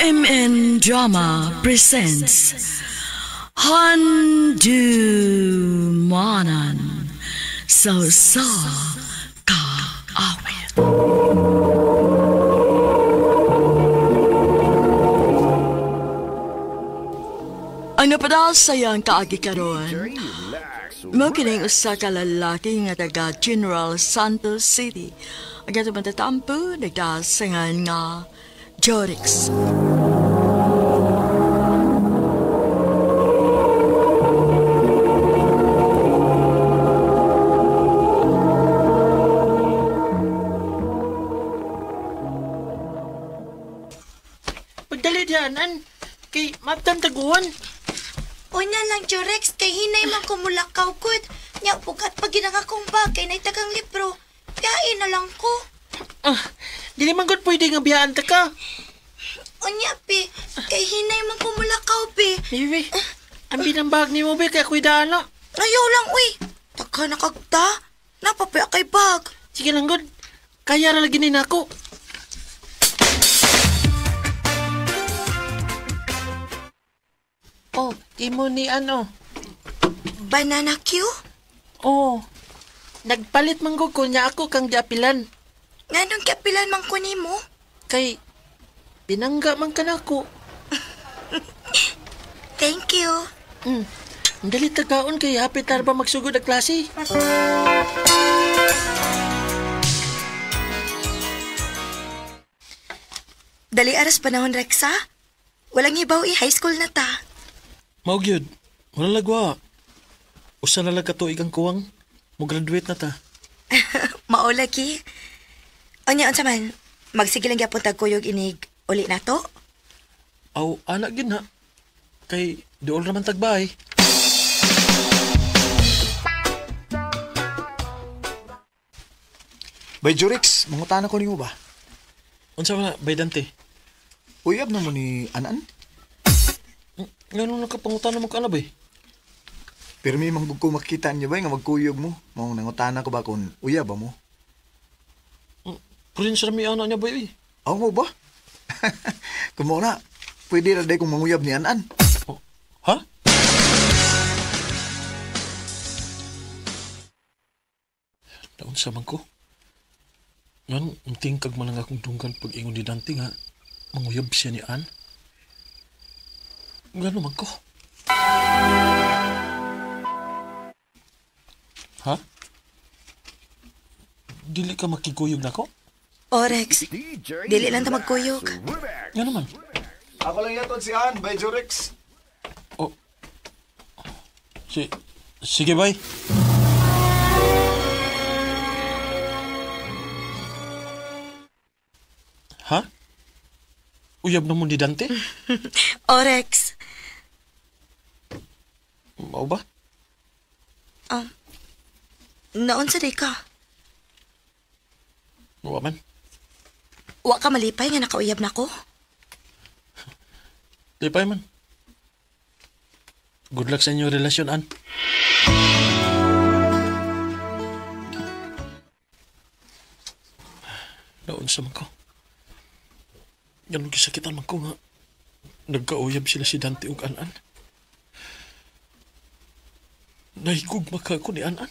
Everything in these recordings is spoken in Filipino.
RMN Drama presents Handumanan So Ka Awit. Ang napadal sayang kaagi karon, mo kining usa ka lalaki nga taga General Santos City. Ang atong matatampo nagdasangan nga Jorix. Pagdali diyanan, kay maptan taguan. Una lang, Jorex, kay hinay man kumulakaw kud. Nya bukat pag ginakakong bagay na itagang libro. Piyain na lang ko. Dili man gud pwede nga biyaan ta ka. Unya, pi, kay hinay man kumulakaw, pi. Bibi, ang binambag ni mo, be, kaya kuidaan na. Ayaw lang, uy. Taka na kagta. Napapaya kay bag. Sige lang gud, kaya ra lagi na ako. Oh, imo ni ano? Banana Q? Oh, nagpalit man ko niya ako kang diapilan. Nganong kiapilan man ko nimo? Kay, binangga man ka na ako. Thank you. Ang dali tagaon kay hapit na ba magsugod ang klase? Dali aras panahon, Rexa. Walang hibaw high school na ta. Maog yun. Walang lagwa. Usa na lang katuig ang kuwang. Mo-graduate na ta. Mao lagi. Onya, unsa man, magsige lang gyapon tag kuyog inig uli na to? Aw, anak gin ha. Kay, dool naman tagbay. Bay Jorix, mangutana ko ni mo ba? Unsa man na, bay Dante? Uyab na mo ni Anan? Nga nakapangutan mo ka na bay? Pero may manggug ko makita niya ba nga magkuyog mo? Mong nangutana ko ba kung uyab ba mo? Prince rami anak niya bay. Aw mo ba? Kung mo na, pwede na day kong manguyab ni Anan. Oh, ha? Daon sa man ko. Ngan, unting kag man ang akong dunggan pag ingon ni Dante nga, manguyab siya ni Ann. Gano'n man ko. Ha? Dili ka makikuyog na ko? Orex, dili lang ta magkuyog. Nga naman. Ako lang yaton si Ann, Bay Jorix. Oh. Sige, bay. Ha? Uyab na mo ni Dante? Orex. Mao ba? Naon sa day ka? Wa man. Wa ka malipay nga nakauyab na ko? Di pa man. Good luck sa inyong relasyon, Ann. Naon sa man ko. Ganun kisakitan man ko nga. Nagkauyab sila si Dante ug Anan. Nahigugma ka ko ni Anan.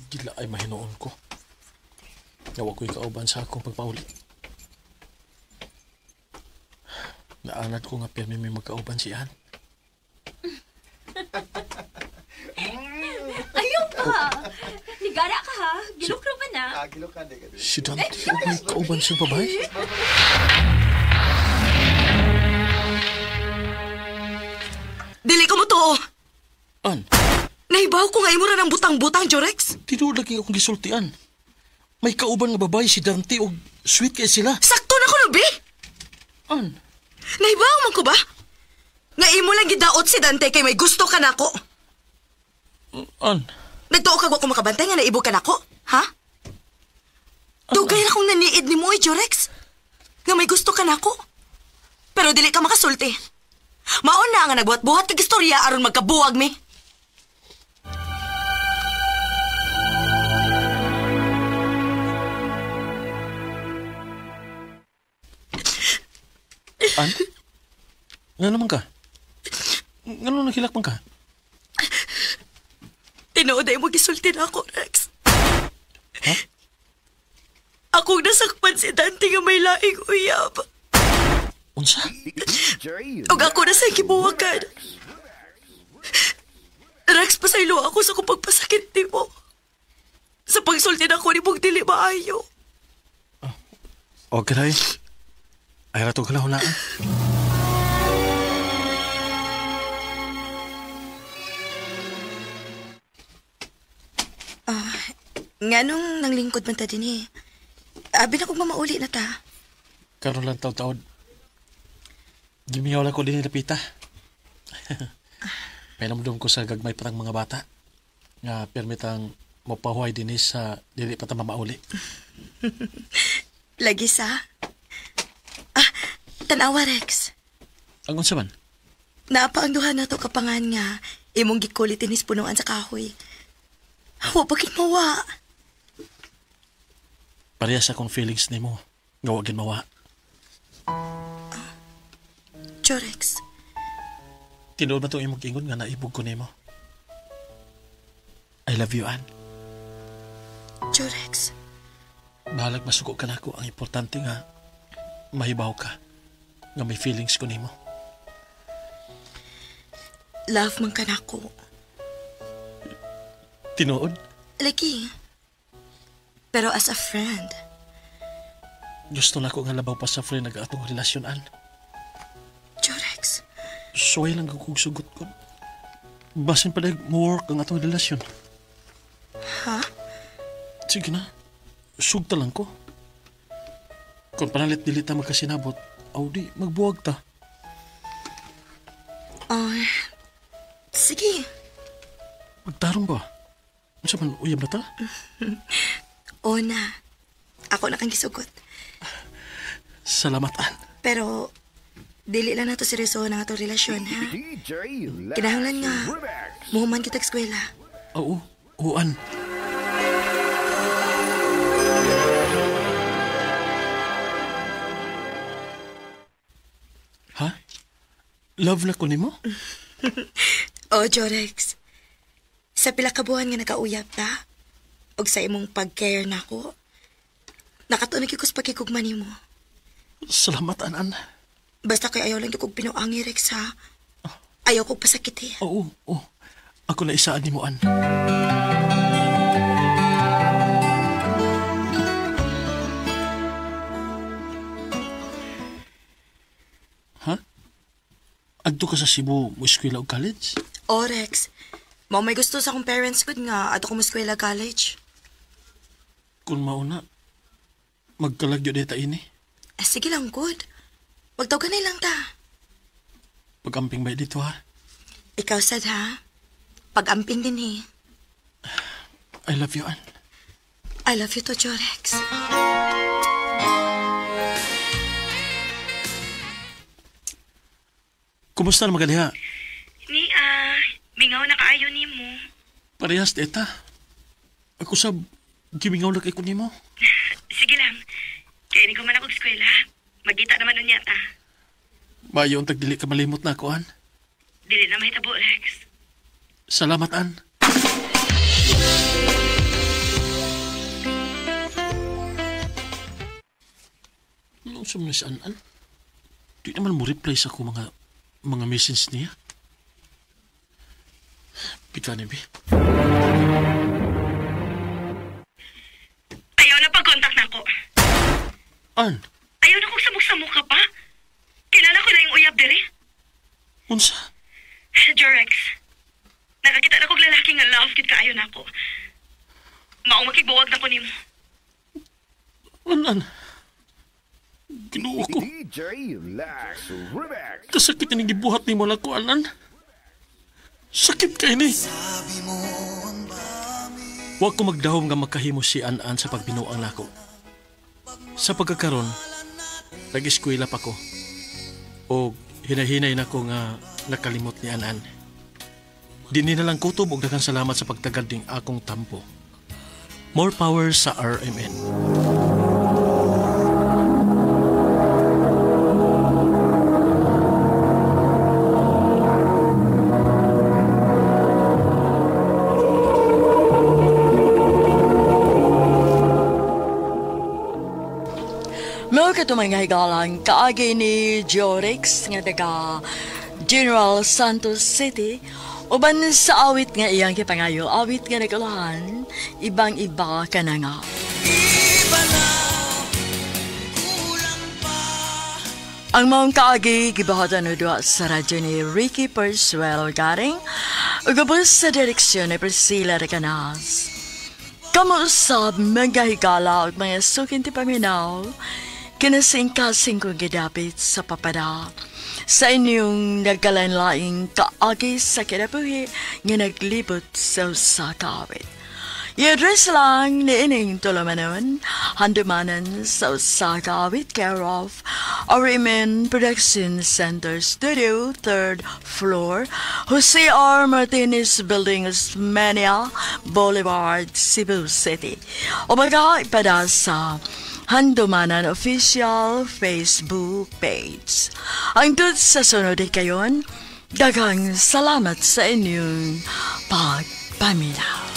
Gila ay mahinoon ko. Nawa ko'y kauban sa akong pagpauli. Naanad ko nga pirmi may magkauban si Ann. Ayaw ka! Nigara ka ha? Gilukro ka na? Si Dante ang may kauban siyang babae? Dili ko mo to! Ann, Nahibaw ko nga imura ng butang-butang, Jorex. tinuod lagi akong gisultian. May kauban nga babae si Dante o sweet kay sila. Sakto na ko no, be? Ann, Nahibaw man ko ba? Nga imo lang gidaot si Dante kay may gusto ka nako. Ann, Nagtuo ka ko makabantay nga naibog ka nako, ha? Dugay na kong naniid ni mo, Jorex. Nga may gusto ka nako. Pero dili ka makasulti. Mauna nga nagbuhat-buhat kag istorya aron magkabuwag mi. An? Nga naman ka? Nga naman naghilak man ka? Tinuod ay mo gisulti na ako, Rex. Ha? Akong nasakpan si Dante nga may laing uyab. Unsa? Ug ako na sa gibuwagan. Rex, pasaylo ako sa kung pagpasakit ni mo. Sa pagsulti na ako ni mong dili maayo. Okay, Ray. Ay rato ka lang hunaan. Nga nung nanglingkod man ta din eh. Abi na kong mamauli na ta. Karoon lang taon-taon. Gimiyaw lang ko din nilapita. Painamdum ko sa gagmay patang mga bata. Nga permitang mapahuay din sa dili patang mamauli. Lagi sa? Tanawa, Rex. Ang unsa man? Naapa ang duha na to kapangan nga imong gikulit inis punuan sa kahoy. Wa bakit mawa? Parehas akong feelings ni mo. Nga wagin mawa. Jorex, Tinuod man itong imong ingon nga naibog ko ni mo. I love you, Ann. Jorex. Bahalag masuko ka na ako. Ang importante nga, mahibaw ka. Nga may feelings ko ni mo. Love man ka na ko. Tinuod? Lagi. Pero as a friend. Gusto na ko nga labaw pa sa friend nag-atong relasyon, Ann. Jorex. Suway lang kong sugot ko. Basin pa mo-work ang atong relasyon. Ha? Sige na. Sugta lang ko. Kung panalit-dilit na magkasinabot, di, magbuwag ta. Sige. Magtarong ba? Ano man, uyab na ta? O na. Ako na kang gisugot. Salamat, Ann. Pero, dili lang na to seryoso ng atong relasyon, ha? Kinahanglan nga, muhuman kita eskwela. Oo, Ann. Ha? Love na ko ni mo? O, Jorex. Sa pila ka buwan nga nakauyab ta, og sa imong pag-care na ko, nakatunog ko sa pagkikugman nimo. Salamat, Ann. Basta kay ayaw lang kong pinuangi, Rex, ha? Ayaw kong pasakit, eh. Oo. Ako na isaan ni mo, Ann. Ha? Adto ka sa Cebu mo eskwela o college? O, Rex. Mao may gusto sa akong parents ko nga ato ko mo eskwela college. Kung mauna, magkalagyo dita ini. Sige lang, good. Magtawagan lang ta. Pag-amping ba dito, ha? Ikaw sad, ha? Pag-amping din, eh. I love you, Ann. I love you to, Jorex. Kumusta na magaliha? Mingaw na kaayo ni mo. Parehas, teta. Ako sa gimingaw na kay ko ni mo. Sige lang. Kaya ni ko man ako eskwela. Magkita naman nun yata. Bayo ang tagdili ka malimot na ako, Ann. Dili na mahitabo, Rex. Salamat, Ann. Ano sa mga si Ann? Di naman mo reply sa ako mga message niya. Pika ni Bi. Ayaw na pag-contact na ako. Ann? Ayaw na kong samok-samok ka pa. Kilala ko na yung uyab diri. Unsa? Jorex, nakakita na kong lalaki nga love kit kaayo na ako. Mao makigbuwag na ko nimo. Ann? Ginuo ko. Kasakit yung gibuhat ni mo lang ko, Ann. Sakit kayo ni. Huwag ko magdahom nga makahimo si Ann sa pagbinuang nako. Sa pagkakaroon, nag-eskwela pa ko. O Hinahinay na ko nga nakalimot ni Anan. Di ni nalang kutob og daghang salamat sa pagtagad ning akong tampo. More power sa RMN. Mga katumangay-galang kaagi ni Jorex nga taga General Santos City uban sa awit nga iyang kipangayo, awit nga nagulahan, ibang-iba ka na nga. Ang mga kaagi gibahatan na doon sa radyo ni Ricky Persuelo Garing ugabos sa direksyon ni Priscilla Recanas. Kamuusap mga higala at mga sukin ti paminaw kinasing-kasing kong gidapit sa papada sa inyong nagkalanlaing kaagi sa kinabuhi nga naglibot sa usakawit. I-address lang ni ining tulumanon, handumanan sa usakawit care of RMN Production Center Studio, 3rd floor, Jose R. Martinez Building, Osmeña Boulevard, Cebu City. O magkaipada sa Handumanan Official Facebook page. Ang dud sa sunod kayon, daghang salamat sa inyong pagpaminaw.